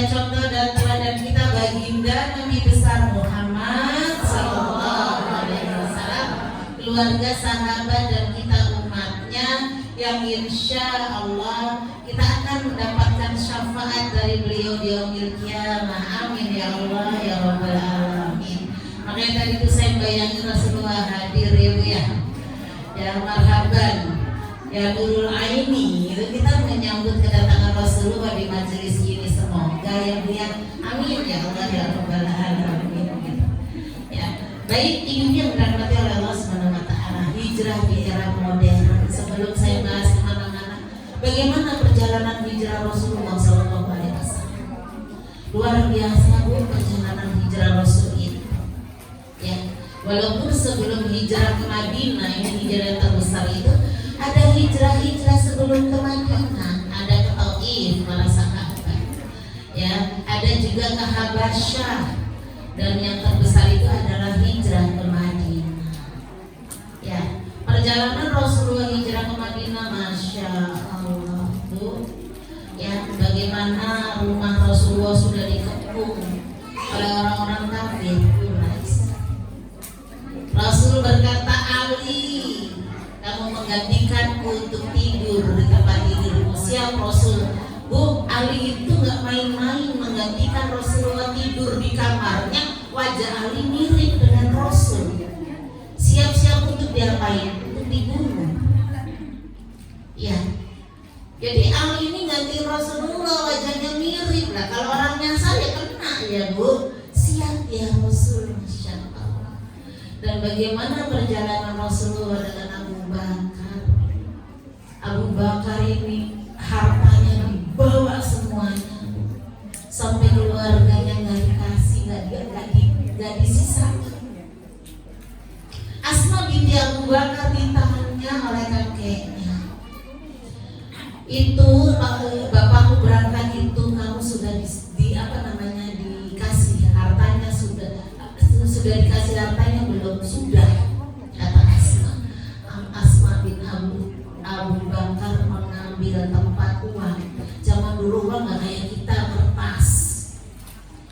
contoh dan teladan kita baginda Nabi besar Muhammad Sallallahu Alaihi Wasallam, keluarga, sahabat dan kita umatnya, yang insya Allah kita akan mendapatkan syafaat dari beliau di yaumil qiyamah. Amin ya Allah ya Rabbal Alamin. Makanya tadi itu saya bayangin Rasulullah hadir ya marhaban ya Nurul Aini, itu kita menyambut kedatangan Rasulullah di majelis ini. Semoga yang amin ya Allah ya Rabbal Alamin. Ya, baik, ini yang dirahmati oleh Allah Subhanahu wa taala, hijrah di era modern. Sebelum saya bahas kemana-mana, bagaimana perjalanan hijrah Rasulullah Sallallahu Alaihi Wasallam? Luar biasa Bu perjalanan hijrah Rasul itu. Ya, walaupun sebelum hijrah ke Madinah, ini hijrah yang terbesar itu, ada hijrah-hijrah sebelum ke Madinah, ada ke Taif para sahabat. Ya, ada juga ke Habasyah, dan yang terbesar itu adalah hijrah ke Madinah. Ya, perjalanan Rasulullah hijrah ke Madinah, masya Allah Bu. Ya, bagaimana rumah Rasulullah sudah dikepung oleh orang-orang kafir. Rasul berkata, Ali, kamu menggantikanku untuk tidur di tempat tidurmu. Siap Rasul? Bu, Ali itu nggak main-main menggantikan Rasulullah tidur di kamarnya. Wajah Ali mirip dengan Rasul. Siap-siap untuk diapain? Untuk dibunuh. Ya. Jadi Ali ini ganti Rasulullah, wajahnya mirip lah. Kalau orangnya saya kena ya Bu. Siap ya Rasul, masya Allah. Dan bagaimana perjalanan Rasulullah dengan Abu Bakar? Abu Bakar ini hartanya dibawa semuanya, sampai keluarganya nggak dikasih, nggak disisakan. Asma binti Abu Bakar ditahannya oleh kakeknya. Itu bapakku berangkat itu kamu sudah dikasih hartanya, sudah dikasih hartanya belum? Sudah, kata Asma bin Abu Bakar mengambil tempat uang. Zaman dulu uang nggak kayak kita kertas.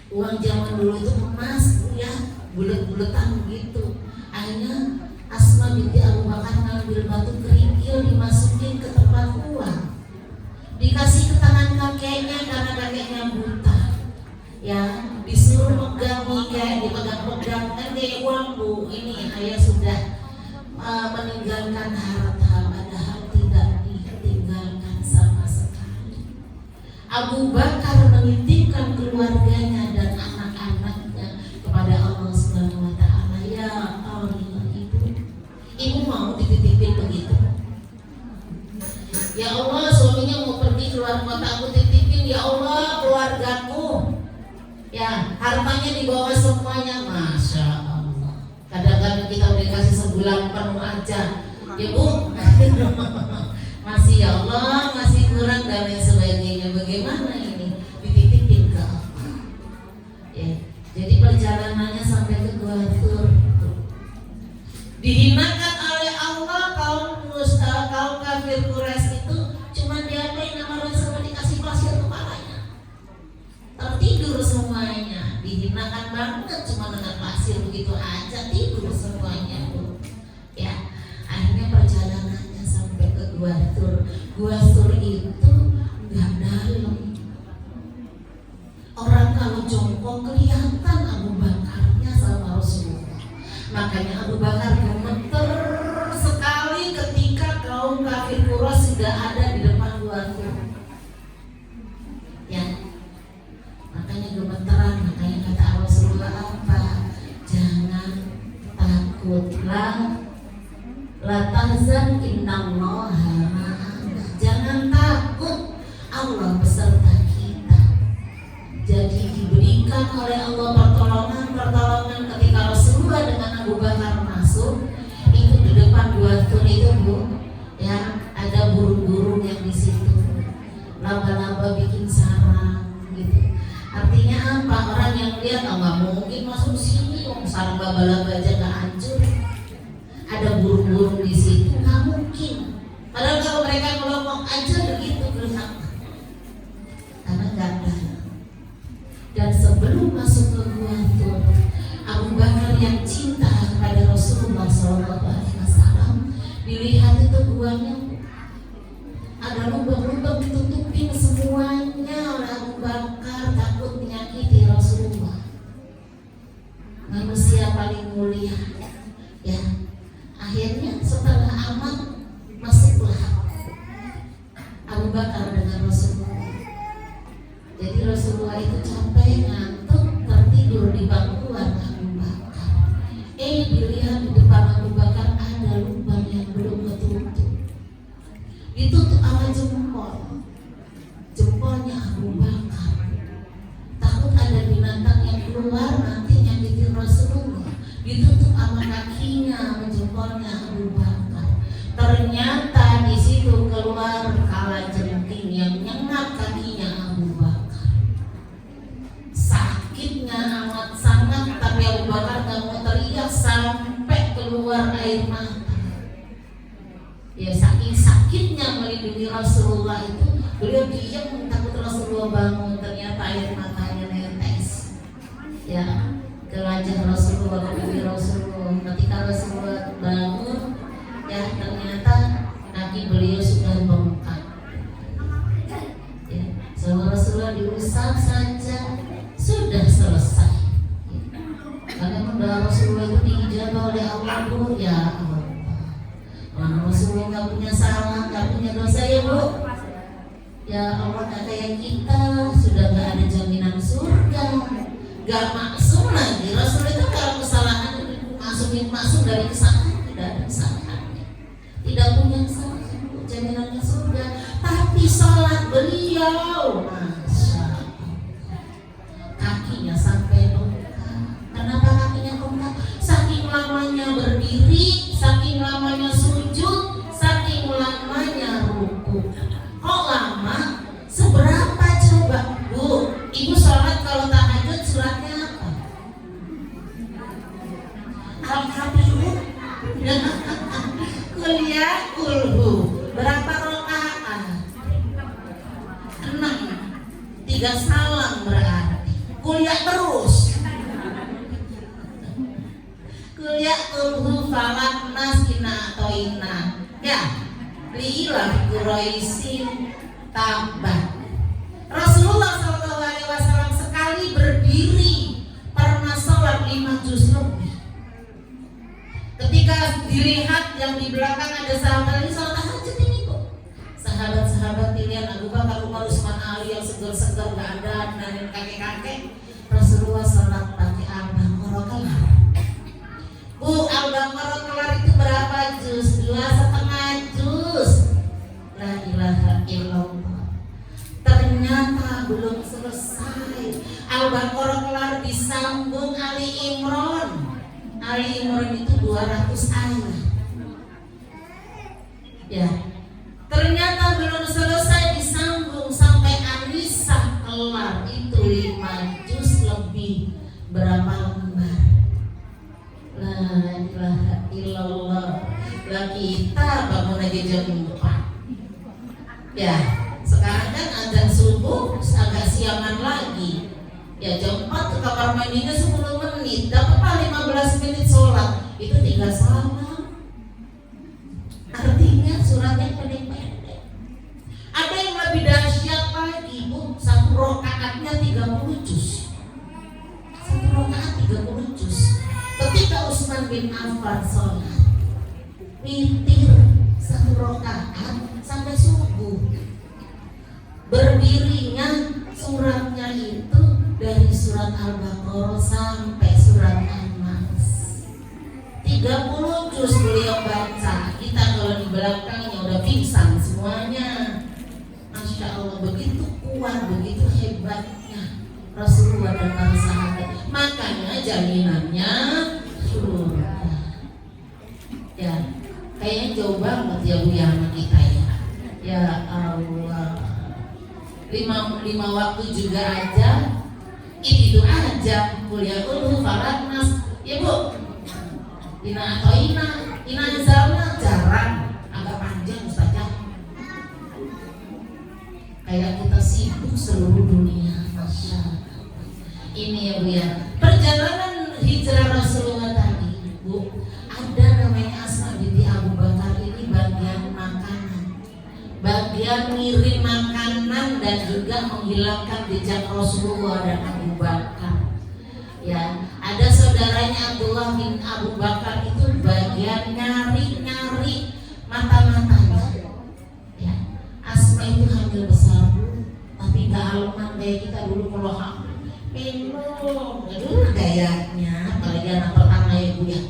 Uang zaman dulu itu emas ya, bulet-buletan gitu. Akhirnya Asma binti Abu Bakar ngambil batu kerikil, dimasukin ke tempat uang, dikasih ke tangan kakeknya karena kakeknya buta. Ya, disuruh megang nih, kayak dipegang-pegang kan kayak uang Bu. Ini ayah sudah meninggalkan harta, padahal tidak ditinggalkan sama sekali. Abu Bakar menitipkan keluarganya dan anak-anaknya kepada Allah Subhanahu wa taala. Ya Allah, ibu mau dititipin begitu? Ya Allah, suaminya mau pergi keluar kota, aku titipin ya Allah keluargaku. Ya, hartanya dibawa semuanya, masya Allah. Kadang-kadang kita udah kasih sebulan penuh aja, ya Bu. Masih ya Allah, masih kurang dan lain sebagainya. Bagaimana ini? Dititipin ke Allah. Ya, jadi perjalanannya sampai ke Gua Tur. Dihinakan oleh Allah kaum kafir Quraisy itu, cuma diapain nama Rasulullah, dikasih pasir kepalanya. Tertidur semuanya, dihinakan banget cuma dengan pasir begitu aja, tidur semuanya Bu. Ya, akhirnya perjalanannya sampai ke Gua Tur. Gua Tur itu nggak dalam. Orang kalau jongkok kelihatan Abu Bakarnya sama Rasulullah. Makanya Abu Bakar gemeter sekali ketika kaum kafir Quraisy sudah ada di depan Gua Tur. Ya. Makanya gemeteran, makanya kata Rasulullah apa? Jangan takutlah, la tahzan innallaha ma'ana. Jangan takut, Allah beserta kita. Jadi diberikan oleh Allah pertolongan ketika Rasulullah dengan Abu Bakar masuk itu di depan Gua Tur itu Bu. Ya, ada burung-burung yang di situ, laba-laba bikin sarang gitu. Artinya apa? Orang yang lihat, oh nggak mungkin masuk sini, sarang laba-laba aja nggak hancur. Ada burung-burung di situ, nggak mungkin. Padahal kalau mereka ngelomong aja begitu kelihatan, karena nggak ada. untuk ditutupin semuanya oleh Abu Bakar, takut menyakiti Rasulullah, manusia paling mulia. Ya, akhirnya setelah aman masuklah Abu Bakar dengan Rasulullah. Jadi Rasulullah itu capek, ngantuk, tertidur di bangkuan Abu Bakar. Dilihat di depan Abu Bakar ada lubang yang belum ketutup. Ditutup sama jempolnya Abu Bakar. Takut ada binatang yang keluar nanti nyakitin Rasulullah. Ditutup sama kakinya, sama jempolnya Abu Bakar. Ternyata di situ keluar kalajengking yang nyengat kakinya Abu Bakar. Sakitnya amat sangat, tapi Abu Bakar gak mau teriak sampai keluar air mata. Ya, saking sakitnya melindungi Rasulullah itu, beliau diam takut Rasulullah bangun. Ternyata air matanya netes ya ke wajah Rasulullah, ke pipi Rasulullah. Ketika Rasulullah bangun, ya ternyata kaki beliau sudah bengkak. Ya, sama Rasulullah diusap saja sudah selesai. Karena udah Rasulullah itu diijabah oleh Allah. Ya Allah, mana Rasulullah nggak punya salah, nggak punya dosa ya Bu. Ya Allah, nggak kayak kita, sudah nggak ada jaminan surga, nggak maksum lagi. Rasulullah itu kalau kesalahan maksum dari kesalahan, tidak ada kesalahannya, tidak punya kesalahan, jaminannya surga. Tapi sholat beliau, Masya Allah, kakinya sampai bengkak. Kenapa kakinya bengkak? Saking lamanya berdiri, saking lamanya sujud, saking lamanya ruku. Kok lama? Seberapa coba Bu? Ibu sholat kalau tahajud suratnya apa? Al-Kafirun. Kuliah kulhu. Berapa rakaat? 6. 3 salam berarti. Kuliah terus. Kuliah kulhu falak nas kina atau ina. Ya. Lilah Quraisyin tabah. Rasulullah SAW sekali berdiri pernah sholat 5 juz lebih. Ketika dilihat yang di belakang ada sahabat ini sholat tahajud ini kok. Sahabat-sahabat pilihan Abu Bakar, Umar, Utsman, Ali yang segar-segar gak ada dan kakek-kakek. Rasulullah sholat pakai Al-Baqarah kelar. Bu, Al-Baqarah kelar itu berapa juz? 2,5 juz. La ilaha illallah. Ternyata belum selesai. Al-Baqarah kelar disambung Ali Imran. Ali Imran itu 200 ayat. Ya. Ternyata belum selesai disambung sampai An-Nisa kelar itu 5 juz lebih. Berapa lembar? La ilaha illallah. Lah kita bangun aja jam 4. Ya, sekarang kan azan subuh agak siangan lagi. Ya, jam 4 ke kamar mandinya 10 menit, dapat 15 menit sholat. Itu 3 salam. Artinya suratnya pendek-pendek. Ada yang lebih dahsyat lagi, Bu. 1 rakaatnya 30 juz. 1 rakaat 30 juz. Ketika Utsman bin Affan sholat witir 1 rakaat sampai subuh. Berdirinya suratnya itu dari surat Al-Baqarah sampai surat An-Nas. 30 juz beliau baca. Kita kalau di belakangnya udah pingsan semuanya. Masya Allah, begitu kuat, begitu hebatnya Rasulullah dan para sahabat. Makanya jaminannya surga. Ya, kayaknya jauh banget ya Bu ya sama kita ya. Ya Allah, 5 waktu juga aja. Itu aja kuliah dulu falatnas. Ya Bu, ina atau ina zalna jarang, agak panjang Ustazah. Kayak kita sibuk seluruh dunia, Masya Allah. Ini ya Bu ya, perjalanan hijrah Rasulullah tadi Bu, ada namanya Asma binti Abu Bakar. Ini bagian makanan, bagian ngirim makanan dan juga menghilangkan jejak Rasulullah dan Abu Bakar. Ya, ada saudaranya Abdullah bin Abu Bakar itu bagian nyari mata-matanya. Ya, Asma itu hamil besar, tapi gak aluman kayak kita dulu kalau hamil. Aduh gayanya, apalagi anak pertama ya Bu ya.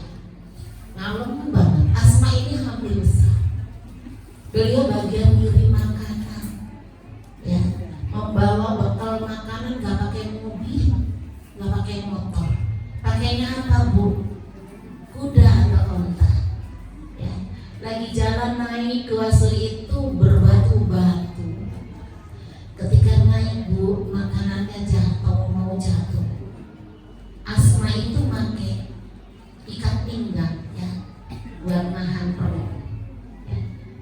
Ngalem banget. Asma ini hamil besar. Beliau bagian ngirim makanan, ya, membawa bekal makanan, gak pakai mobil, gak pakai motor. Pakainya apa Bu? Kuda atau onta. Ya, lagi jalan naik ke Wasri itu berbatu-batu. Ketika naik Bu, makanannya mau jatuh. Asma itu pakai ikat pinggang, ya, buat nahan perut.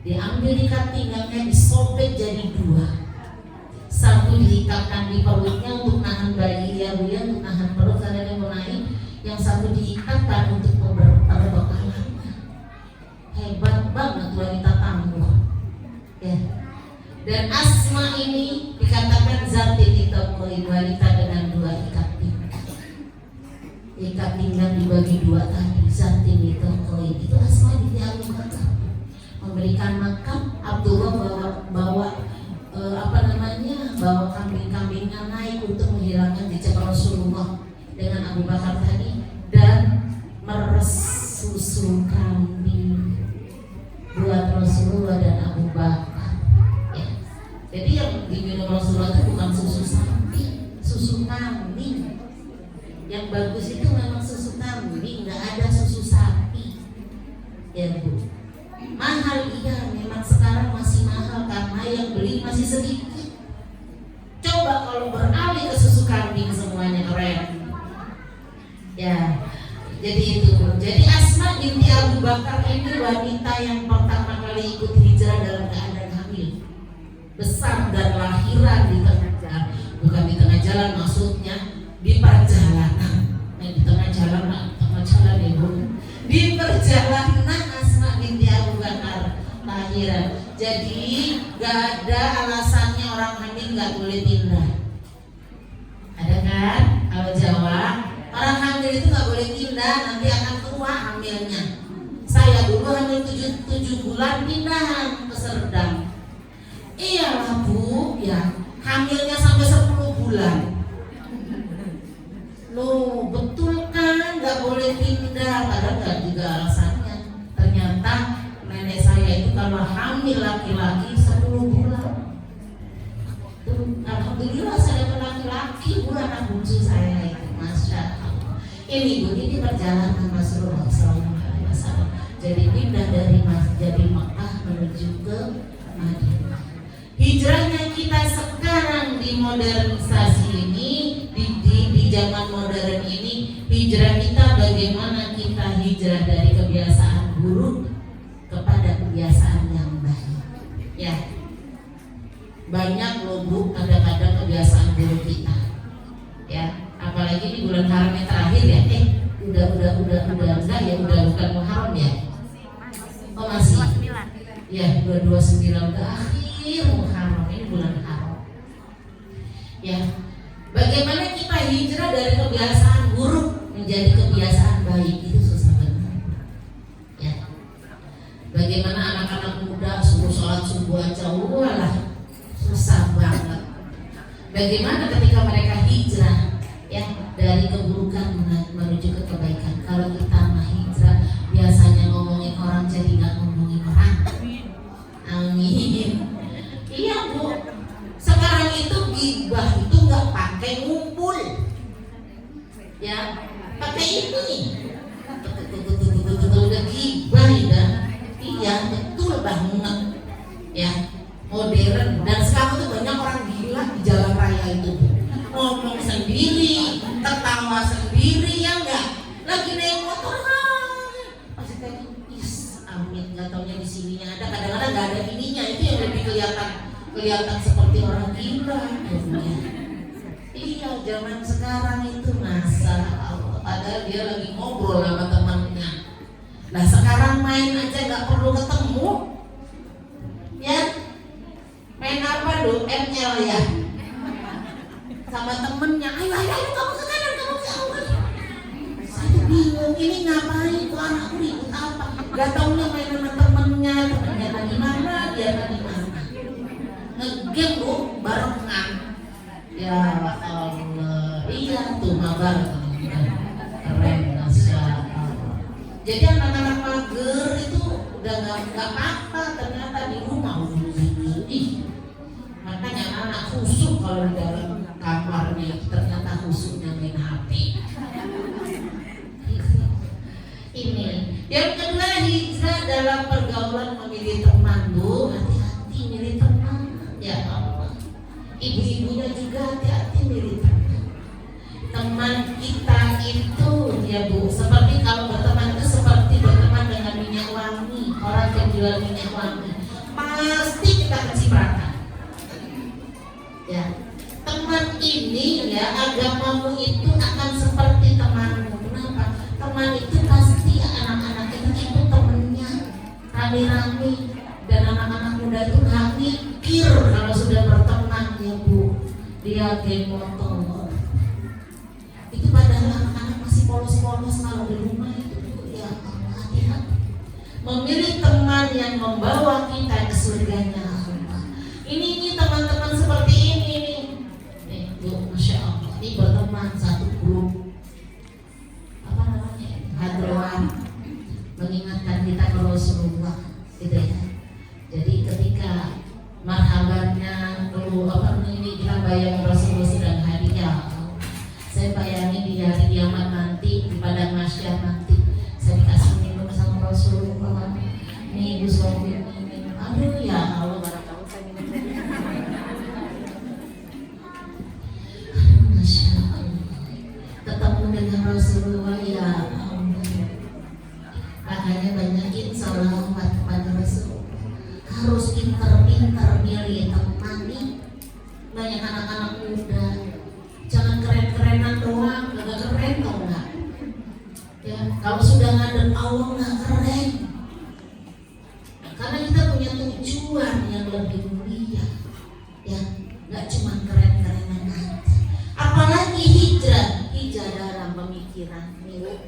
Diambil ikat pinggangnya, disobek jadi dua. Satu diikatkan di perutnya untuk nahan bayi ya Bu ya, untuk nahan perut karena dia mau naik. Yang satu diikatkan untuk perbekalannya. Hebat banget wanita tangguh. Ya. Dan Asma ini dikatakan zati ditokoi, wanita dengan dua ikat pinggang. Ikat pinggang dibagi dua tadi, zati ditokoi. Itu Asma didialungkan. Memberikan makan, Abdullah bawa bawa kambing-kambingnya naik untuk menghilangkan jejak Rasulullah dengan Abu Bakar tadi, dan meres susu kambing buat Rasulullah dan Abu Bakar. Ya. Jadi yang diminum Rasulullah itu bukan susu sapi, susu kambing. Yang bagus itu memang susu kambing, nggak ada susu sapi. Ya Bu. Mahal iya, memang sekarang masih mahal karena yang beli masih sedikit. Coba kalau beralih ke susu kambing semuanya keren. Ya, jadi itu. Jadi Asma binti Abu Bakar ini wanita yang pertama kali ikut hijrah dalam keadaan hamil besar dan lahiran di tengah jalan, bukan di tengah jalan maksudnya di perjalanan. Di tengah jalan ya Bu. Di perjalanan Asma binti Abu Bakar lahiran. Jadi gak ada alasannya orang hamil gak boleh pindah. Ada kan? Kalau Jawa, orang hamil itu gak boleh pindah, nanti akan tua hamilnya. Saya dulu hamil 7 bulan pindahan ke Serdang. Iyalah Bu, ya hamilnya sampai 10 bulan. Loh, betul kan? Gak boleh pindah, padahal gak juga alasannya. Ternyata nenek saya itu kalau hamil laki-laki 10 bulan. Alhamdulillah saya dapat laki-laki, bukan anak bungsu saya itu, Masya Allah. Ini Bu, ini perjalanan Rasulullah SAW. Jadi pindah dari Makkah menuju ke Madinah. Hijrahnya kita sekarang di modernisasi ini, di zaman modern ini, hijrah kita bagaimana kita hijrah dari kebiasaan buruk kepada kebiasaan yang baik. Ya, banyak loh Bu, kadang-kadang kebiasaan buruk kita. Ya, apalagi di bulan haram yang terakhir ya. Udah enggak ya, udah bukan Muharram ya. Oh masih. Ya, 229 udah akhir Muharram, ini bulan haram. Ya, bagaimana kita hijrah dari kebiasaan buruk menjadi kebiasaan baik, itu susah banget. Ya. Bagaimana anak-anak muda suruh sholat subuh aja, walah susah banget. Bagaimana ketika mereka hijrah ya dari keburukan menuju ke kebaikan. Kalau kita mah hijrah biasanya ngomongin orang jadi nggak ngomongin orang. Amin. Iya Bu. Sekarang itu gibah itu nggak pakai ngumpul, ya pakai ini. Udah gibah ya. Iya betul banget. Ya modern, dan sekarang tuh banyak orang gila di jalan raya itu, ngomong sendiri, tertawa sendiri, ya enggak, lagi naik motor pasti kayak amit, nggak taunya di sininya ada, kadang-kadang nggak ada ininya, itu yang lebih kelihatan seperti orang gila. Iya, zaman sekarang itu masa Allah, padahal dia lagi ngobrol sama temannya. Nah sekarang main aja nggak perlu ketemu, ya. Main main apa lu? ML ya. Sama temennya, ayo kamu ke kanan, kamu ke kanan. Saya bingung, ini ngapain? Kok anakku ribut apa? Gak taunya main sama temennya tadi mana, dia tadi mana. Ngegame bu, barengan. Ya Allah, iya tuh mabar. Keren, Masya Allah. Jadi anak-anak mager itu udah gak apa-apa ternyata di rumah. Makanya anak khusyuk kalau di dalam kamarnya, ternyata khusyuknya main HP. Ini yang kedua, hijrah dalam pergaulan memilih teman bu. Hati-hati milih teman, ya Allah. Ibu-ibunya juga hati-hati milih teman. Teman kita itu ya bu, seperti kalau berteman itu seperti berteman dengan minyak wangi. Orang yang jual minyak wangi pasti kita kecipratan. Ya, teman ini ya, agamamu itu akan seperti temanmu. Kenapa? Teman itu pasti anak-anak itu temennya rame-rame, dan anak-anak muda itu nggak mikir kalau sudah berteman ya bu, dia geng motor. Itu padahal anak-anak masih polos-polos kalau di rumah itu ya hati-hati. Memilih teman yang membawa kita ke surganya Allah. Ini teman-teman seperti ini nih bu, Masya Allah. Ini berteman satu grup, apa namanya, hadroan, mengingatkan kita ke Rasulullah, gitu ya. Jadi ketika marhabannya dulu ini kita bayang Rasulullah sedang hadir ya. Saya bayangin di hari kiamat nanti, di padang mahsyar nanti, saya dikasih minum sama Rasulullah. Nih ibu suami ini, aduh ya Allah, barangkali saya minum. Masya Allah, ketemu dengan Rasulullah ya Allah. Makanya banyakin salawat kepada Rasulullah. Harus pintar-pintar milih teman nih. Banyak anak-anak muda, jangan keren-kerenan doang, gak keren tau gak? Ya, kalau sudah ngadep Allah gak keren. Karena kita punya tujuan yang lebih mulia. Ya, gak cuma keren-kerenan aja. Apalagi hijrah dalam pemikiran nih.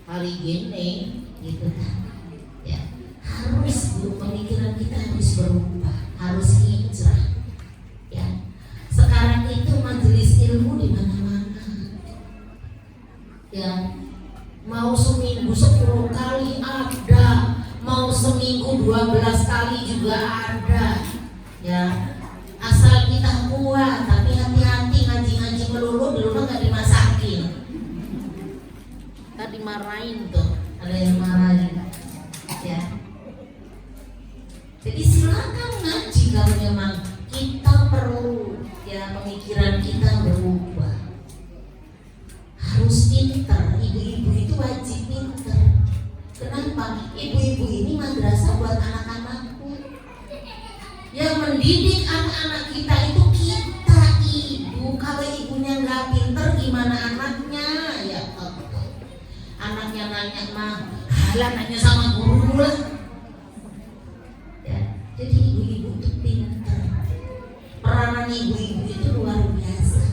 Hari gini, gitu kan? Ya, harus pemikiran kita harus berubah, harus hijrah. Ya, sekarang itu majelis ilmu di mana-mana. Ya, mau seminggu 10 kali ada, mau seminggu 12 kali juga ada. Ya, asal kita kuat, tapi hati-hati ngaji-ngaji melulu di rumah nggak dimasakin. Tadi marahin tuh, ada yang marahin. Ya, jadi silakan ngaji kalau memang kita perlu. Ya, pemikiran kita berubah. Harus pintar. Ibu-ibu itu wajib pintar. Kenapa? Ibu-ibu ini madrasah buat anak-anakku. Yang mendidik anak-anak kita itu kita, ibu. Kalau ibunya nggak pintar, gimana anaknya? Ya Allah. Anaknya nanya mah, halah nanya sama guru lah. Ya, jadi ibu-ibu itu pintar. Peranan ibu-ibu itu luar biasa.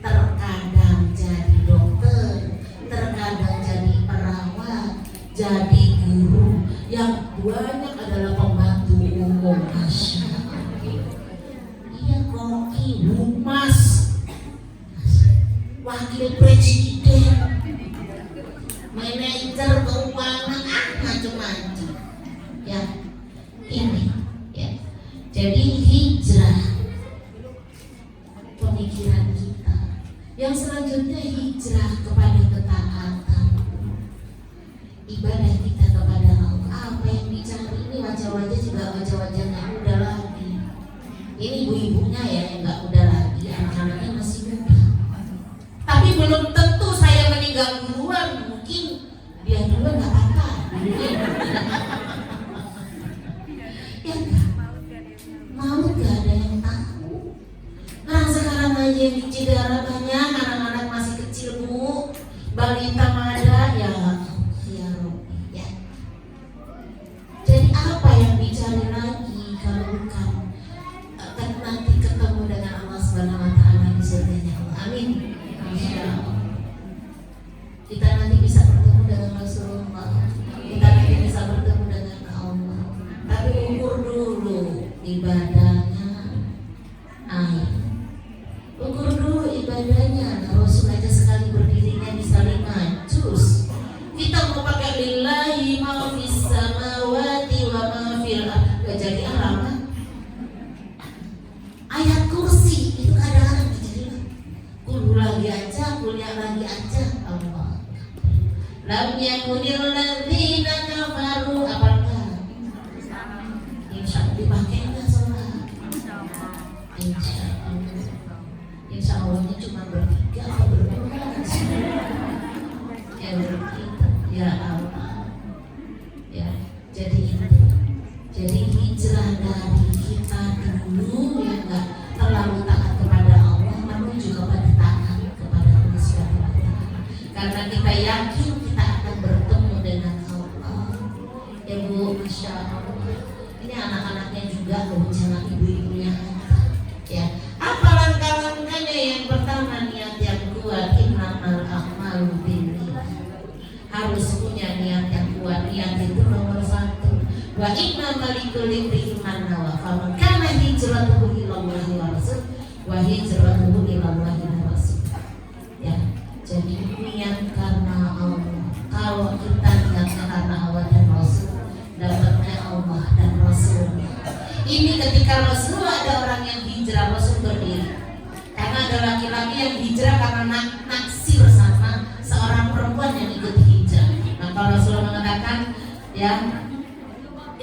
Terkadang jadi dokter, terkadang jadi perawat, jadi guru. Yang banyak adalah pembantu umum. Masya Allah. Iya, koki, humas, wakil presiden, manajer keuangan, macam-macam. Ya, ini ya. Jadi hijrah pemikiran kita. Yang selanjutnya hijrah kepada ketaatan. Ibadah kita kepada Allah. Apa yang dicari ini wajah-wajah juga wajah-wajah yang muda lagi. Ini ibu-ibunya ya yang nggak muda lagi, anak-anaknya masih muda. Tapi belum tentu saya meninggal duluan, mungkin dia duluan nggak apa-apa. Ya enggak? Mau gak ada yang tahu? Orang sekarang aja di Cidara banyak anak-anak masih kecil bu, balita ada ya, ya Robi ya. Jadi apa yang dicari lagi kalau bukan lagi aja, kuliah lagi aja. Allah. Lam yakunil ladzina kafaru, apakah? Insya Allah dipakai nggak sholat? Insya Allah. Insya Allahnya cuma bertiga atau berdua? Ya bertiga. Ya Allah. Ya, jadi itu. Jadi hijrah dari kita dulu yang nggak terlalu taat kepada Allah, menuju kepada taat kepada Allah Subhanahu wa Ta'ala. Karena kita yakin kita akan bertemu dengan Allah. Ya Bu, masya Allah. Ini anak-anaknya juga loh, jangan ibu-ibunya aja. Ya, apa langkah-langkahnya? Yang pertama, niat yang kuat. Innamal a'malu binniyat. Harus punya niat yang kuat. Niat itu nomor satu. Wa innamal likulli imri'in ma nawa. Faman kana hijratuhu ilallahi wa rasul wa hijratuhu ilallahi wa rasul. Ya, jadi niat karena Allah. Kalau kita niatnya karena Allah dan Rasul, dapatnya Allah dan Rasul. Ini ketika Rasul ada orang yang hijrah, Rasul berdiri. Karena ada laki-laki yang hijrah karena naksir sama seorang perempuan yang ikut hijrah. Maka Rasul mengatakan, ya,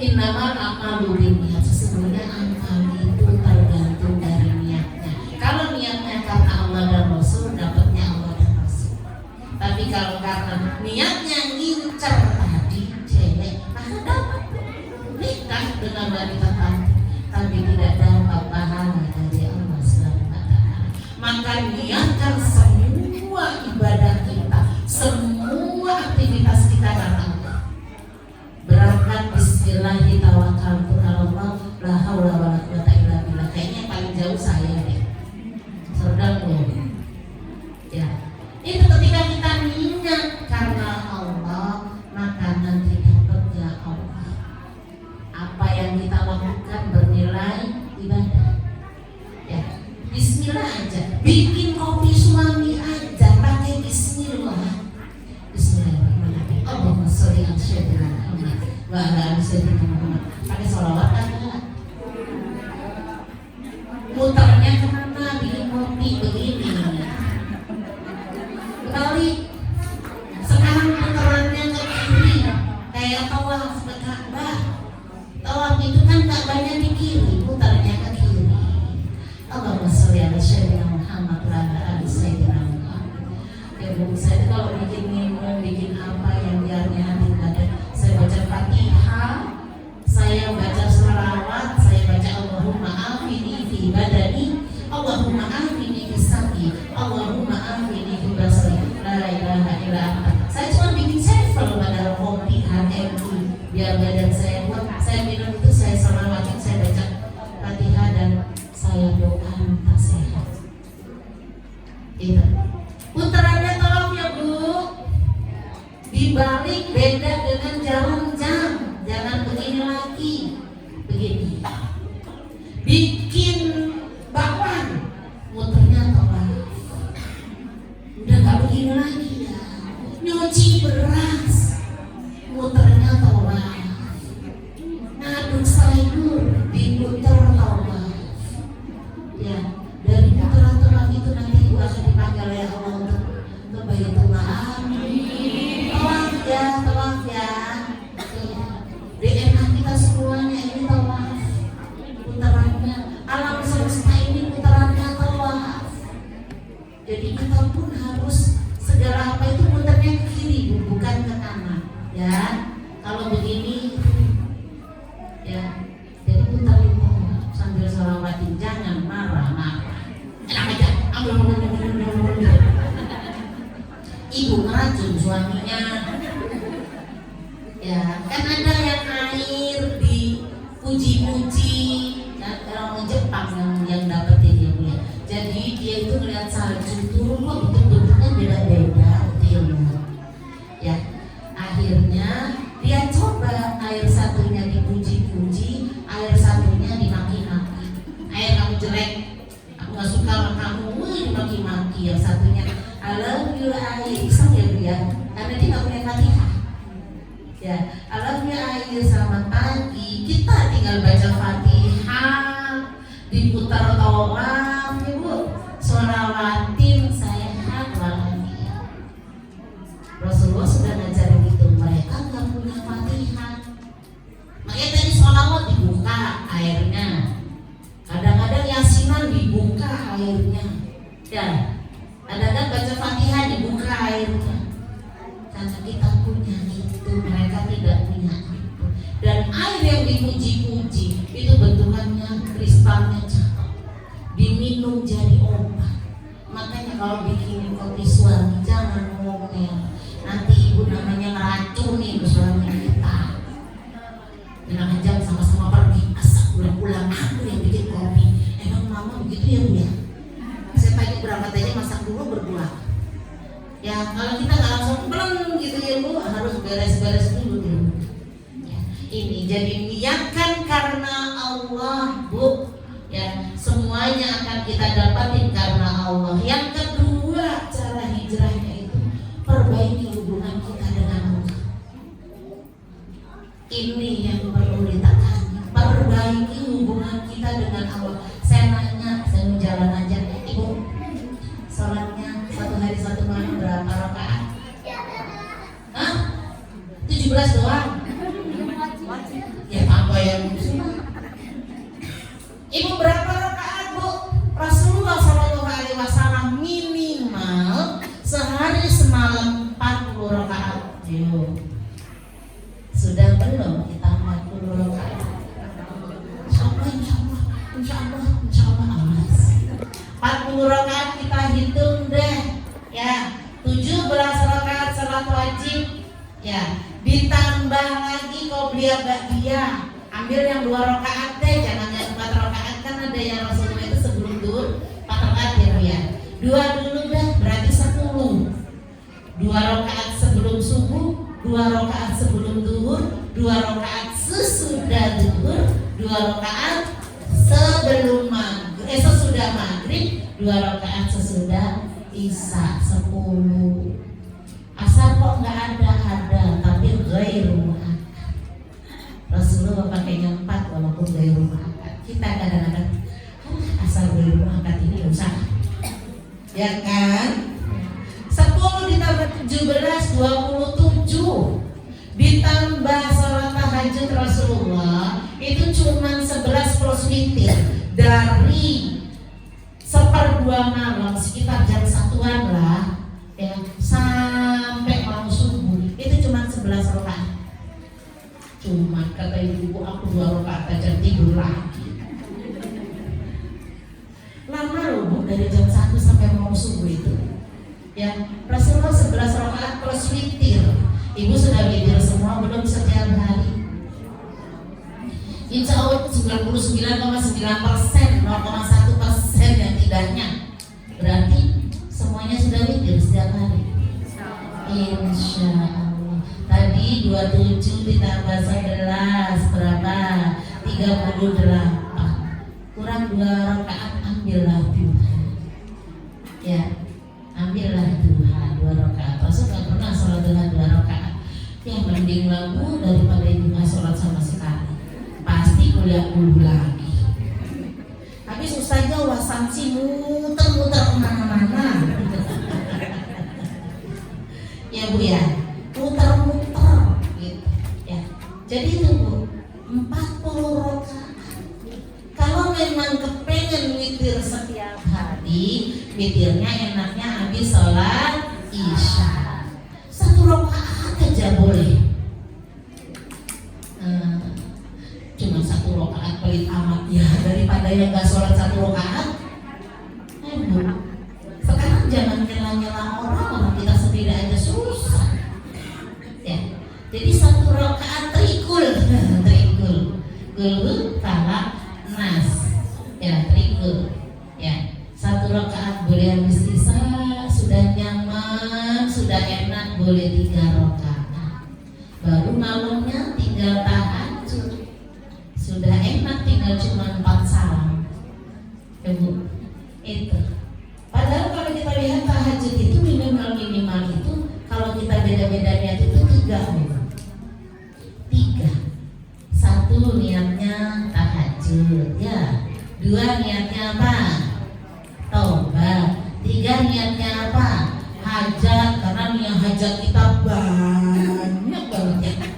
innamal a'malu binniyat. Sesungguhnya amal itu tergantung dari niatnya. Kalau niatnya karena Allah dan Rasul, dapatnya Allah dan Rasul. Tapi kalau karena niatnya ngincer tadi cewek, maka dapat nikah dengan wanita tadi, tapi tidak dapat pahala dari Allah Subhanahu wa Ta'ala. Maka niatkan semua ibadah kita, semua aktivitas kita karena Allah. Berangkat bismillahi tawakkaltu 'alallah la haula wala quwata illa billah. Kayaknya yang paling jauh saya deh. Sedang loh. Ya. Itu ketika kita niat karena Allah, maka nanti dapatnya Allah. Apa yang kita lakukan bernilai ibadah. Ya. Bismillah aja. Bikin kopi suami aja pakai bismillah. Bismillahirrahmanirrahim. Allahumma sholli ala sayyidina Muhammad wa ala ali sayyidina Muhammad. Pakai sholawat enggak? Muternya kemana? Bikin kopi begini. Kali sekarang putarannya ke kiri, kayak tawaf ke Ka'bah. Tawaf itu kan Ka'bahnya di kiri, putarnya ke kiri. Allahumma sholli ala sayyidina Muhammad wa ala ali sayyidina Muhammad. Ya Bu, saya kalau bikin minum, bikin apa yang biarnya nanti ada, saya baca Fatihah, saya baca sholawat, saya baca Allahumma afini fi badani, Allahumma afini fi sami, Allahumma afini fi basri, la ilaha illa anta. Saya cuma bikin sampel pada kopi HMI biar badan saya kuat. Saya minum itu, saya sholawatin, saya baca Fatihah dan saya doa minta sehat. Itu putarannya tolong ya Bu, dibalik beda dengan jarum jam. Jangan begini lagi, begini. Bikin bakwan, muternya tolong. Udah gak begini lagi ya. Nyuci beras, muternya tolong. Ngaduk sayur, diputer tolong. Ya, dari putaran-putaran itu nanti Ibu akan dipanggil oleh Allah untuk Baitul Amin. Tolong ya. DNA kita semuanya ini tawaf. Putarannya alam semesta ini putarannya tawaf. Jadi kita pun harus segala apa itu putarnya ke kiri, bukan ke kanan. Ya, kalau begini, ya, jadi putar itu sambil sholawatin, jangan marah-marah. Enak aja, ibu ngeracun suaminya. Ya, kan ada yang air dipuji-puji, kan orang Jepang yang dapetin ya Bu ya. Jadi dia itu ngeliat salju turun kok bentuk-bentuknya beda-beda ilmu. Ya, akhirnya dia coba air satunya dipuji-puji, air satunya dimaki-maki. Air kamu jelek, aku gak suka sama kamu, dimaki-maki. Yang satunya I love you air, iseng ya Bu ya, karena dia gak punya Fatihah. Ya, I love you air, selamat pagi. Kita tinggal baca Fatihah, diputar tawaf, Ibu, sholawatin, saya airnya. Ya, kadang-kadang baca Fatihah dibuka airnya. Karena kita punya itu, mereka tidak punya itu. Dan air yang dipuji-puji itu bentukannya kristalnya cakep, diminum jadi obat. Makanya kalau bikin kopi suami jangan ngomel, nanti ibu namanya ngeracunin suami kita. Bilang aja sama-sama pergi, asal pulang-pulang aku yang bikin kopi. Emang mama begitu ya Bu ya? Saya pagi berangkat aja masak dulu berdua. Ya kalau kita nggak langsung peleng gitu ya Bu, harus beres-beres dulu dulu. Ya, ini jadi niatkan karena Allah Bu. Ya semuanya akan kita dapatin karena Allah. Yang kedua cara hijrahnya itu perbaiki hubungan kita dengan Allah. Ini yang perlu ditakani, perbaiki hubungan kita dengan Allah. Saya nanya, saya mau jalan aja, Ibu, sholatnya satu hari satu malam berapa rakaat? Hah? 17 doang? Ya apa yang Ibu berapa rakaat Bu? Rasulullah SAW minimal sehari semalam 40 rakaat. Sudah belum kita 40 rakaat? Insya Allah amas. 40 rakaat kita hitung deh. Ya, 17 rakaat salat wajib. Ya, ditambah lagi qobliyah ba'diyah. Ambil yang 2 rakaat deh, jangan yang 4 rakaat, kan ada yang Rasulullah itu sebelum duhur 4 rakaat ya. 2 dulu dah, berarti 10. 2 rakaat sebelum subuh, 2 rakaat sebelum duhur, 2 rakaat sesudah duhur, 2 rakaat sebelum sesudah maghrib, 2 rakaat sesudah isya, 10. Asal kok nggak ada, tapi ghairu mu'akkad. Rasulullah pakainya 4 walaupun ghairu mu'akkad. Kita kadang-kadang asal ghairu mu'akkad ini usah, ya kan? 10 ditambah 17, 27. Ditambah salat tahajud Rasulullah itu cuma 11 plus witir. Dari 1/2 malam sekitar jam 1-an lah ya, sampai mau subuh itu cuma 11 rakaat. Cuma kata ibu aku 2 rakaat aja tidur lagi. Lama loh Bu, dari jam 1 sampai mau subuh itu. Ya, Rasulullah 11 rakaat plus witir. Ibu sudah witir semua belum setiap hari? Insya Allah 99,9%, 0,1% yang tidaknya. Berarti semuanya sudah witir setiap hari. Insya Allah. Tadi 27 ditambah 11 berapa? 38. Kurang 2 rakaat, ambillah duha. Ya, ambillah duha 2 rakaat. Rasul gak pernah sholat dengan 2 rakaat. Yang mending lagu daripada ibu gak sholat sama sekali. Pasti kuliah dulu lagi. Habis ustaznya wasamsi muter-muter kemana-mana. Ya Bu ya, muter-muter gitu ya. Jadi itu Bu, 40 rakaat. Kalau memang kepengen witir setiap hari, witirnya enaknya habis sholat isya 1 rakaat aja boleh. Cuma 1 rakaat pelit amat ya, daripada yang gak sholat 1 rakaat. Bu, sekarang jangan nyela-nyela orang kita sendiri aja susah ya. Jadi 1 rakaat trikul gulu falak nas ya, trikul ya. 1 rakaat boleh habis isya, sudah nyaman, sudah enak, boleh 3 rakaat. Baru malamnya tinggal tahajud, sudah enak, tinggal cuma 4 salam. Ibu, itu. Padahal kalau kita lihat tahajud itu minimal itu, kalau kita beda-beda niat itu 3. 1 niatnya tahajud ya, 2 niatnya apa? Taubat. 3 niatnya apa? Hajat, karena niat hajat kita banyak banget ya.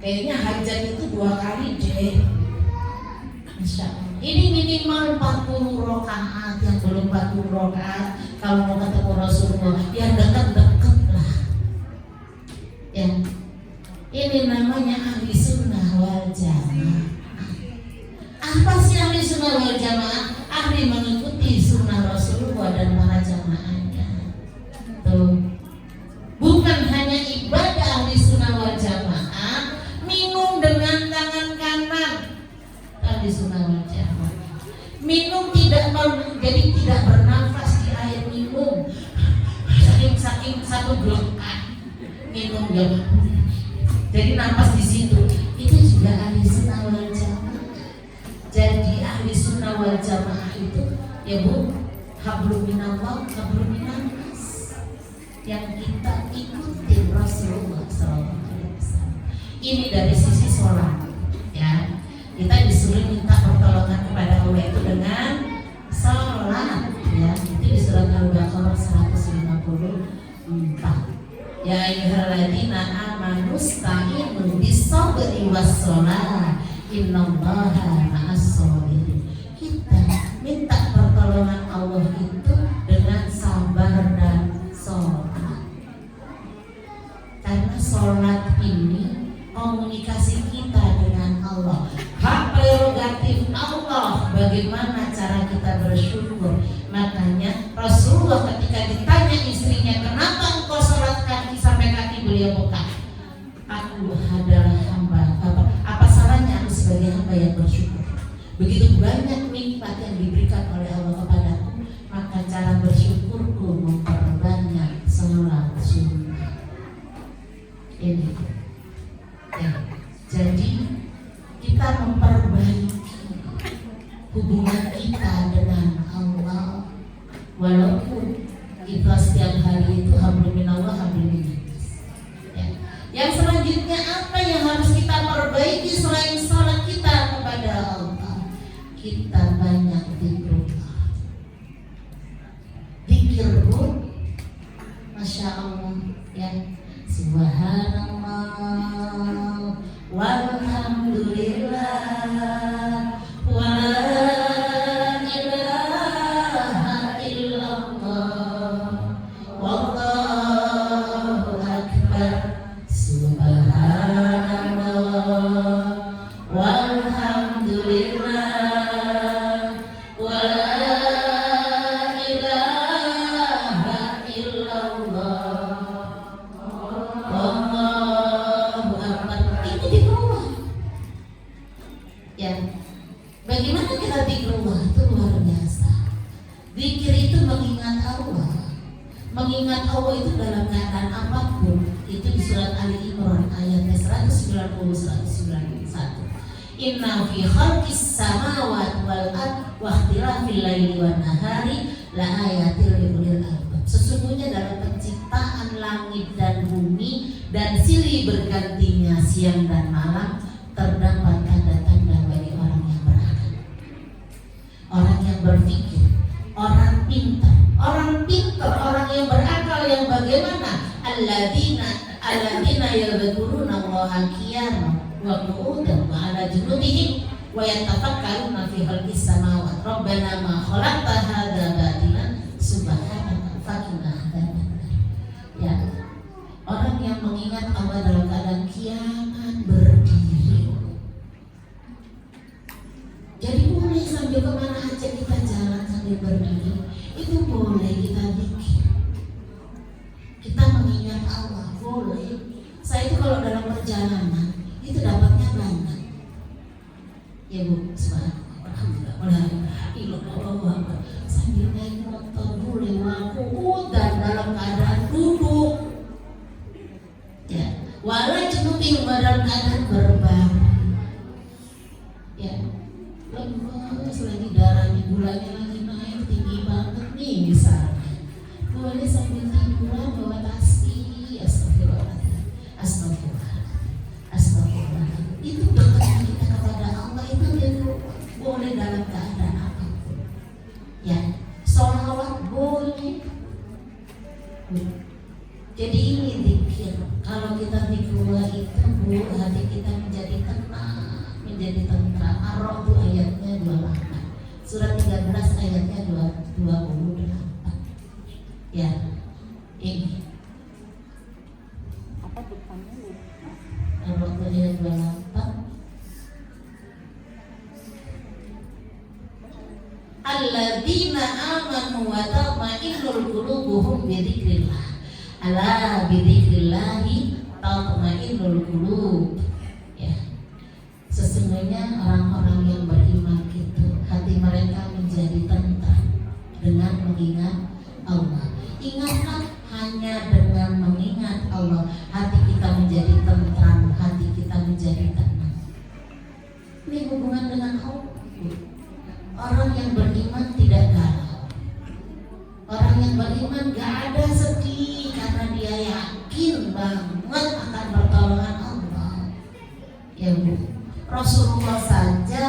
Kayaknya hajat itu 2 kali deh. Insya Allah. Ini minimal 40 rakaat 30 rakaat. Kalau mau ketemu Rasulullah, ya dekat-dekat lah. Ya, ini namanya ahli sunnah wal jamaah. Apa sih ahli sunnah wal jamaah? Ahli mengikuti sunnah Rasulullah dan para jamaahnya. Tuh, bukan hanya ibadah ahli sunnah wal jamaah, minum dengan tangan kanan. Ahli sunnah wal jamaah minum tidak mau, jadi tidak bernafas di air minum. Saking satu gelombang minum ya. Jadi nafas di situ. Itu juga ahli sunnah wal jamaah. Jadi ahli sunnah wal jamaah itu ya Bu, hablum minallah, hablum minannas. Yang kita ikuti Rasulullah SAW. Ini dari sisi sholat, ya. Kita disuruh minta pertolongan kepada Allah itu dengan sholat, ya. Itu di surat Al-Baqarah 154. Ya ayyuhalladzina amanu sta'inu bis-sabri was-shalah innallaha ma'as-shabirin. Kita minta pertolongan Allah itu dengan sabar dan sholat. Karena sholat ini komunikasi kita dengan Allah, hak prerogatif Allah, bagaimana cara kita bersyukur. Makanya Rasulullah ketika ditanya istrinya, kenapa engkau sholat kaki sampai kaki, beliau buka, aku adalah hamba, apa salahnya aku sebagai hamba yang bersyukur. Begitu banyak nikmat yang diberikan oleh Allah kepadaku, maka cara bersyukurku memperbanyak sholat sunnah. Ini ya. Jadi kita memperbaiki hubungan kita dengan Allah, walaupun kita setiap hari itu hablum minallah hablum minannas. Ya. Yang selanjutnya apa yang harus kita perbaiki selain salat kita kepada Allah? Kita banyak zikrullah. Zikir Bu, Masya Allah ya. Subhanallah walhamdulillah wa la ilaha illallah wallahu akbar. Subhanallah walhamdulillah wa la ilaha illallah wallahu akbar. Itu zikrullah. Ya, bagaimana kita zikrullah itu luar biasa. Zikir itu mengingat Allah. Mengingat Allah itu dalam keadaan apapun. Itu di surat Ali Imran ayat 190-191. Inna fi khalqis samawati wal ardh wa ikhtilafil laili wan nahari la ayatil liulil albab. Sesungguhnya dalam penciptaan langit dan bumi dan silih bergantinya siang dan malam terdapat tanda-tanda bagi orang yang berakal, orang yang berpikir, orang pintar, orang yang berakal yang bagaimana? Alladzina yadhkuruna Allaha qiyaman wa qu'udan wa 'ala junubihim wa yatafakkaruna fi khalqis samawati rabbana ma khalaqta hadza batilan subhanaka faqina adzabannar. Ya, orang yang mengingat Allah dalam keadaan kiamat berdiri. Jadi boleh sambil kemana aja kita jalan sambil berdiri, itu boleh kita zikir. Kita mengingat Allah boleh. Saya itu kalau dalam perjalanan itu dapatnya banyak. Ya Bu, alhamdulillah, sambil naik motor boleh, waktu dan dalam keadaan duduk. Ya, walau jenuh dalam keadaan berbaring. Ya, lemes lagi darahnya, gulanya lagi naik tinggi banget nih misalnya. Boleh sambil tiduran bawa tasbih, astagfirullahaladzim, astagfirullah. Itu berkat kita kepada Allah itu boleh dalam keadaan apapun. Ya, sholawat boleh. Jadi ini zikir. Kalau kita zikrullah itu Bu, hati kita menjadi tenang, menjadi tentram. Ar-Ra'd ayatnya 28. Surat 13 ayatnya 28. Ya, ini. Apa depannya? Al-Baqarah 28. Alladzina amanu wa tatma'innul qulubuhum bi dzikrillah. Ala bi dzikrillahi tatma'innul qulub. Ya. Sesungguhnya orang-orang yang beriman itu hati mereka menjadi tentram dengan mengingat Allah. Ingatlah, hanya dengan mengingat Allah hati kita menjadi tentram, hati kita menjadi tenang. Ini hubungan dengan Allah. Orang yang beriman tidak galau. Orang yang beriman gak ada sedih karena dia yakin banget akan pertolongan Allah. Ya Bu, Rasulullah saja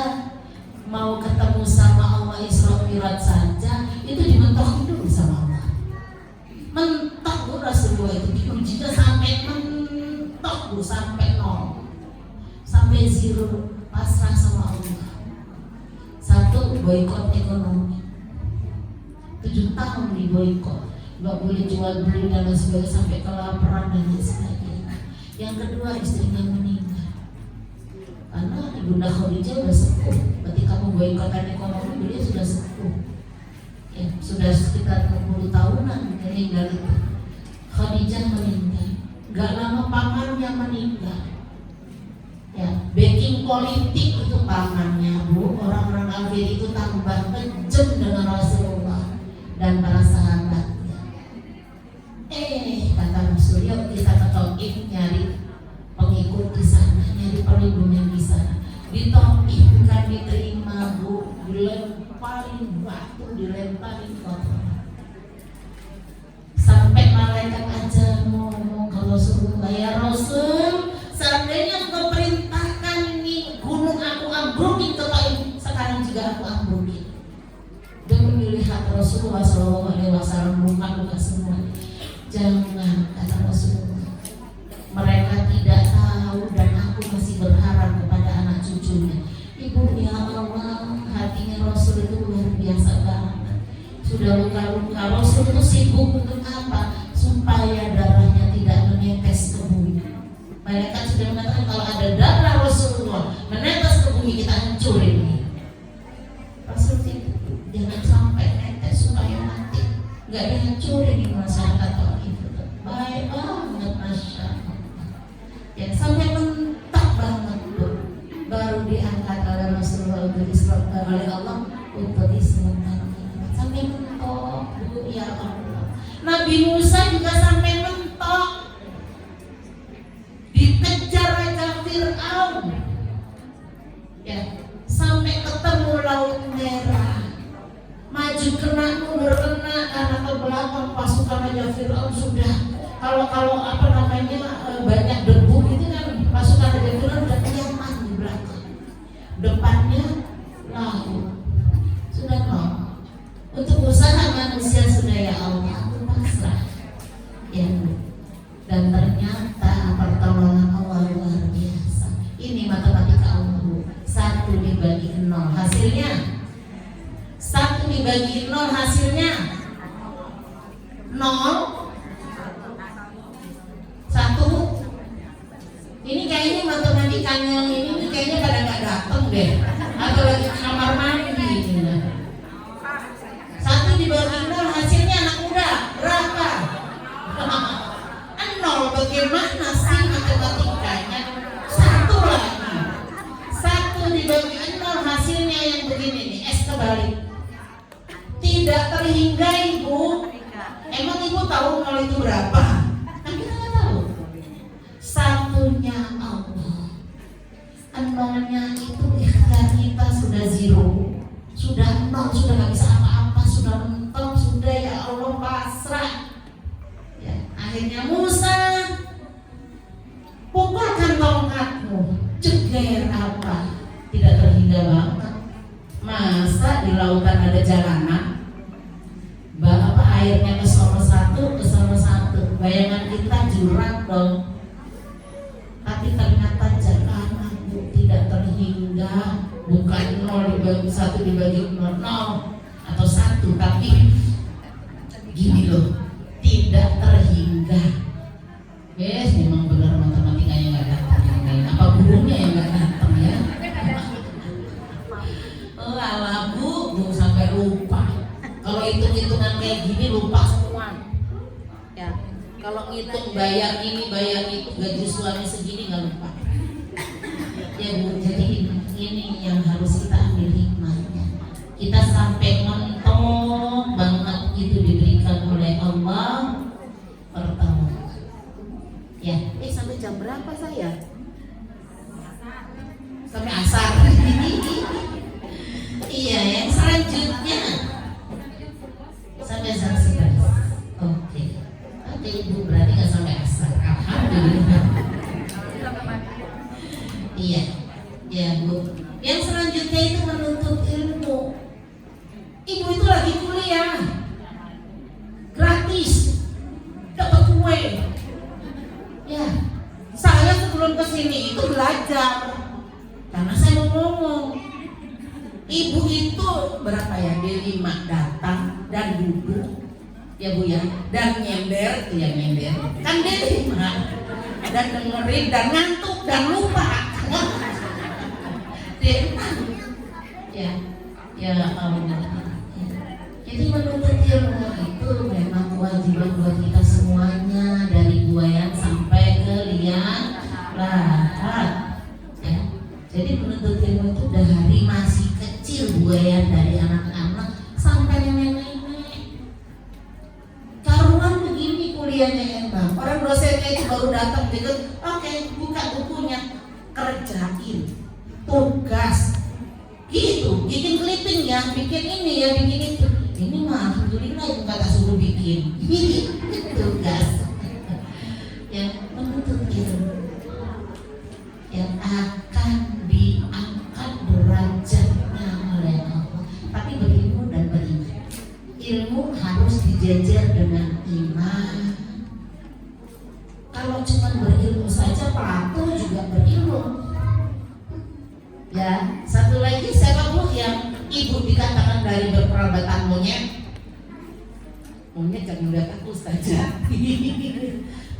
mau ketemu sama Allah Isra Mi'raj saja itu dimentokin dulu sama Allah. Mentok Bu, Rasulullah itu diujinya sampai mentok Bu, sampai nol, sampai zero, pasrah sama Allah. Satu, boikot ekonomi, 7 tahun di boikot, nggak boleh jual beli dan lain sebagainya, sampai kelaparan dan lain sebagainya. Yang kedua, istrinya meninggal karena Ibunda Khadijah sudah sepuh. Ketika memboikotkan ekonomi, beliau sudah sepuh, ya, sudah sekitar 60 tahunan meninggal itu. Khadijah meninggal, nggak lama pamannya meninggal. Ya, backing politik itu pamannya Bu. Orang-orang kafir itu tambah kejam dengan Rasulullah dan para sahabatnya. Kata Rasul, yuk kita ke Taif nyari pengikut di sana, nyari perlindungan di sana. Di Taif bukan diterima Bu, dilemparin batu, dilemparin kotoran. Sampai malaikat aja ngomong ke Rasulullah, ya Rasul, seandainya engkau perintahkan ini gunung aku ambrukin ke Taif, sekarang juga aku ambrukin. Demi melihat Rasulullah SAW buka semua. Jangan, kata Rasulullah, mereka tidak tahu dan aku masih berharap kepada anak cucunya. Ibu, ya Allah, hatinya Rasul itu luar biasa banget. Sudah luka-luka, Rasul itu sibuk untuk apa? Supaya darahnya tidak menetes ke bumi. Malaikat sudah mengatakan kalau ada darah Rasulullah menetes ke bumi, kita hancurin. Rasul itu jangan sampai netes supaya mati, nggak dihancurin di masyarakat Taif itu. Baik banget, Masya Allah. Ya, sampai mentak banget tuh, baru diangkat oleh Rasulullah untuk diselamatkan oleh Allah untuk diselamatkan. Sampai mentok, Bu, ya Allah. Nabi Musa juga sampai mentok, dikejar raja Fir'aun, ya, sampai ketemu Laut Merah, maju kena mundur kena karena ke belakang pasukan raja Fir'aun sudah kalau apa namanya banyak debu itu kan, pasukan raja Fir'aun sudah nyaman di belakang, depannya laut, sudah nol. Untuk usaha manusia sudah, ya Allah, aku pasrah, ya Bu. Dan ternyata pertolongan Allah luar biasa. Ini matematika Allah Bu. 1 dibagi 0 hasilnya 1 dibagi 0 hasilnya 0. 1. Ini kayaknya matematikanya ini kayaknya pada nggak datang deh, atau lagi kamar mandi ini. 1 dibagi 0 hasilnya anak muda berapa? 0. Bagaimana sih matematikanya? 1 lagi. 1 dibagi 0 hasilnya yang begini nih, S kebalik. Tidak terhingga Ibu. Emang Ibu tahu 0 itu berapa? Kan kita nggak tahu. 1-nya Allah, 0-nya itu ikhtiar kita sudah zero, sudah 0, sudah nggak bisa apa-apa, sudah mentok, sudah, ya Allah, pasrah. Ya, akhirnya Musa, pukulkan tongkatmu, ceger apa? Tidak terhingga banget. Masa di lautan ada jalanan? Apa airnya ke sono satu, ke sono satu. Bayangan kita jurang dong. Tapi ternyata jalanan Bu, tidak terhingga, bukan 0 dibagi satu dibagi 0 atau 1, tapi gini loh, tidak terhingga. Yes, memang benar matematikanya nggak datang yang lain. Apa gurunya yang nggak datang ya? Oh ala bu sampai lupa. Kalau hitung-hitungan kayak gini lupa semua. Ya, kalau ngitung bayar ini bayar itu gaji suami segini nggak lupa. Ya bu, jadi ini yang harus kita ambil hikmahnya. Kita sampai mentok banget itu diberikan oleh Allah pertama. Ya, sampai jam berapa saya? Sampai asar. Iya, yang selanjutnya sampai jam 11. Oke, ibu berarti nggak sampai asar. Alhamdulillah. Iya, ya bu. Yang selanjutnya itu menuntut ilmu. Ibu itu lagi kuliah, gratis, dapat kue. Ya, saya sebelum kesini itu belajar, karena saya mau ngomong. Ibu itu berapa ya? D5 datang dan duduk, ya bu ya, dan nyender, ya nyender. Kan D5 dan dengerin dan ngantuk dan lupa. Ya, ya Allah. Jadi menuntut ilmu itu memang kewajiban buat kita semuanya, dari buayan sampai ke liang lahat. Ya, jadi menuntut ilmu itu dari masih kecil, buayan dari anak-anak sampai nenek-nenek. Karuan begini kuliahnya emang. Orang dosennya itu baru datang gitu, oke, buka bukunya, kerjain tugas gitu, bikin clipping ya, bikin ini ya, bikin itu. Ini mah alhamdulillah ibu kata suruh bikin tugas yang menuntut ilmu yang akan diangkat derajatnya oleh Allah, tapi berilmu dan beriman. Ilmu harus dijajar dengan iman. Kalau cuma berilmu saja, pelaku juga berilmu. Ya, satu lagi siapa bu yang ibu dikatakan dari berperabatan monyet? Monyet jangan lihat aku saja.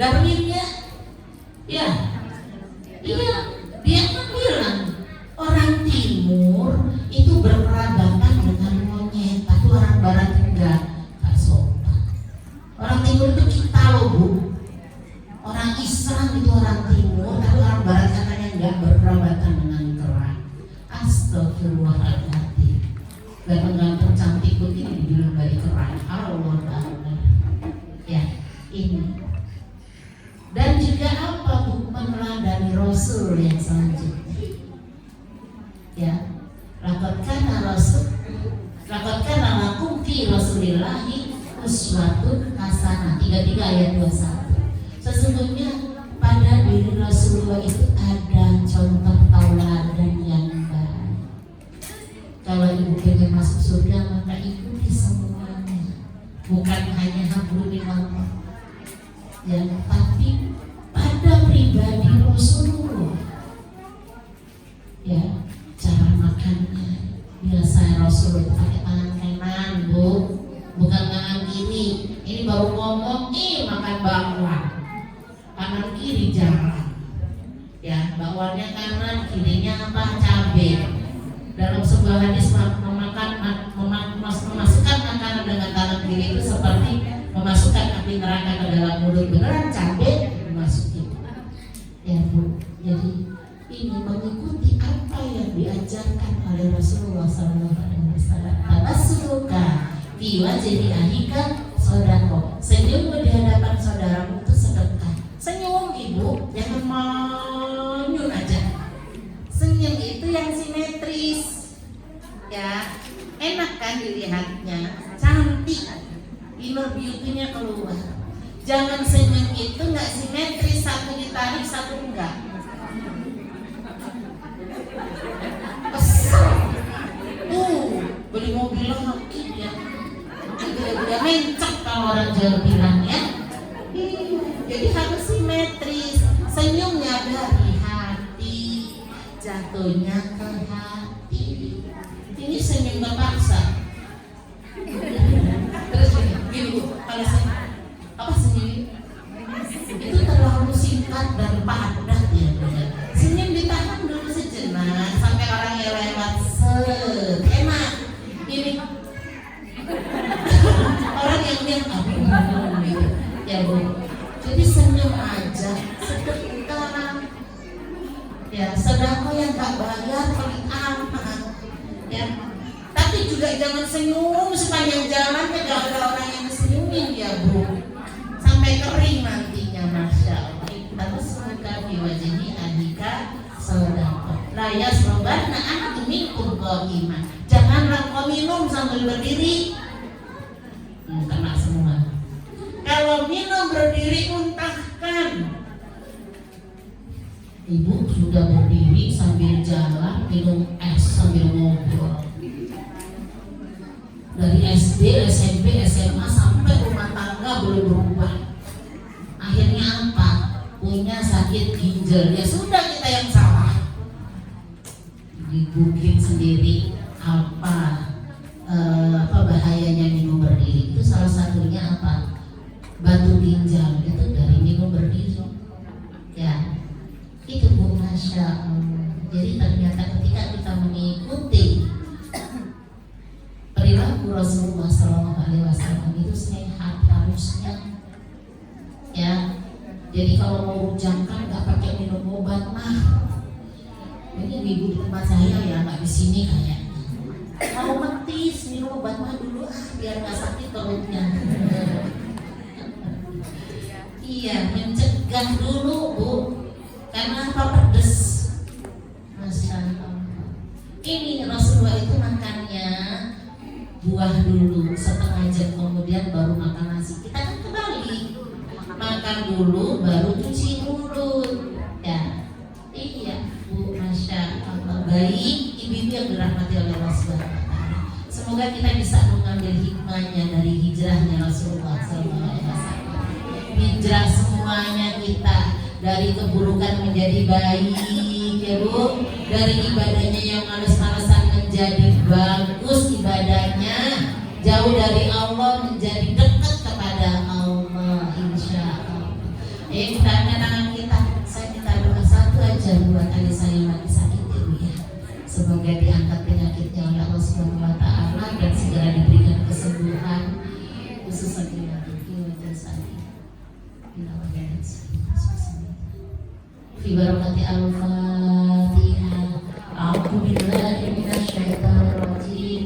Darwinnya, ya, iya, dia kan bilang orang timur itu berperabatan dengan monyet, tapi orang barat enggak, tak sopan. Orang timur itu kita loh bu. Orang Islam itu orang timur, tapi orang barat katanya enggak berperabatan dengan kerang. Astagfirullahaladzim. Ganteng-ganteng cantik begini dibilang dari kerang. Allah Ta'ala. Ya, ini. Dan juga apa bu? Meneladani Rasul yang selanjutnya. Ya, lakatkan lakum fi Rasulillahi uswatun hasanah. 33 ayat 21. Sesungguhnya pada diri Rasulullah itu ada contoh tauladan yang baik. Kalau ibu pengen masuk surga, maka ikuti semuanya, bukan hanya hablumillah, ya, tapi pada pribadi Rasulullah. Ya, cara makannya biasa Rasul pakai tangan kanan bu, bukan tangan kiri. Ini baru ngomong makan bakwan, kanan kiri jarang. Ya, bakwannya kanan, kirinya apa? Cabai. Dalam sebuah hadis memasukkan makanan dengan tangan kiri itu seperti memasukkan api neraka ke dalam mulut. Beneran cabai dimasukin. Ya bu, jadi ini mengikuti apa yang diajarkan oleh Rasulullah SAW. Tabassuka fi wajhi ahika sodako. Senyum di hadapan saudaramu itu sedekah. Senyum ibu, jangan manyun aja. Senyum itu yang simetris, ya, enak kan dilihatnya, cantik, inner beauty-nya keluar. Jangan senyum itu nggak simetris, satu ditarik satu enggak. Kesel, beli mobil lagi ya, dia mencak kalau orang Jawa bilang ya. Jadi harus simetris, senyumnya dari hati, jatuhnya ke hati. Ini senyum terpaksa. Terus gini Bu, kalau senyum apa senyum itu terlalu singkat dan padat ya Bu. Senyum ditahan dulu sejenak sampai orang yang lewat set enak. Ini orang yang lihat aduh gitu ya Bu. Jadi senyum aja sebentar. Ya, sedekah yang gak bayar paling aman. Ya, tapi juga jangan senyum sepanjang jalan, tidak ada orang yang senyumin ya Bu. Sampai kering nantinya, masya Allah. Tapi semoga di wajahnya adika sedekah. Raya sobat, nah anak minum iman. Janganlah kau minum sambil berdiri. Kena semua. Kalau minum berdiri muntahkan. Ibu sudah berdiri sambil jalan minum es sambil ngobrol. Dari SD, SMP, SMA sampai rumah tangga belum berubah. Akhirnya apa? Punya sakit ginjal. Ya sudah kita yang salah. Dibukin sendiri apa bahayanya minum berdiri? Itu salah satunya apa? Batu ginjal itu dari minum berdiri. Ya. Itu Bu, masya Allah. Jadi ternyata ketika kita mengikuti perilaku Rasulullah SAW itu sehat harusnya. Ya, jadi kalau mau jangan nggak pakai minum obat mah. Ini ibu di tempat saya ya, nggak di sini kayaknya. Mau metis minum obat mah dulu biar nggak sakit perutnya. Iya, mencegah dulu Bu. Karena apa? Pedes. Masya Allah. Ini Rasulullah itu makannya buah dulu, setengah jam kemudian baru makan nasi. Kita kan kembali makan dulu, baru cuci mulut. Ya, iya Bu, masya Allah. Baik, ibu-ibu yang dirahmati oleh Allah Subhanahu wa Ta'ala. Semoga kita bisa mengambil hikmahnya dari hijrahnya Rasulullah SAW. Hijrah semuanya kita. Dari keburukan menjadi baik ya Bu, dari ibadahnya yang males-malesan menjadi bagus ibadahnya, jauh dari Allah menjadi dekat kepada Allah insya Allah. Kita angkat tangan kita, saya minta doa satu aja buat adik saya lagi sakit ya Bu ya. Semoga diangkat penyakitnya oleh Allah Subhanahu wa Ta'ala dan segera diberikan kesembuhan khususnya di wajah saya. Fi barakati al-Fatihah.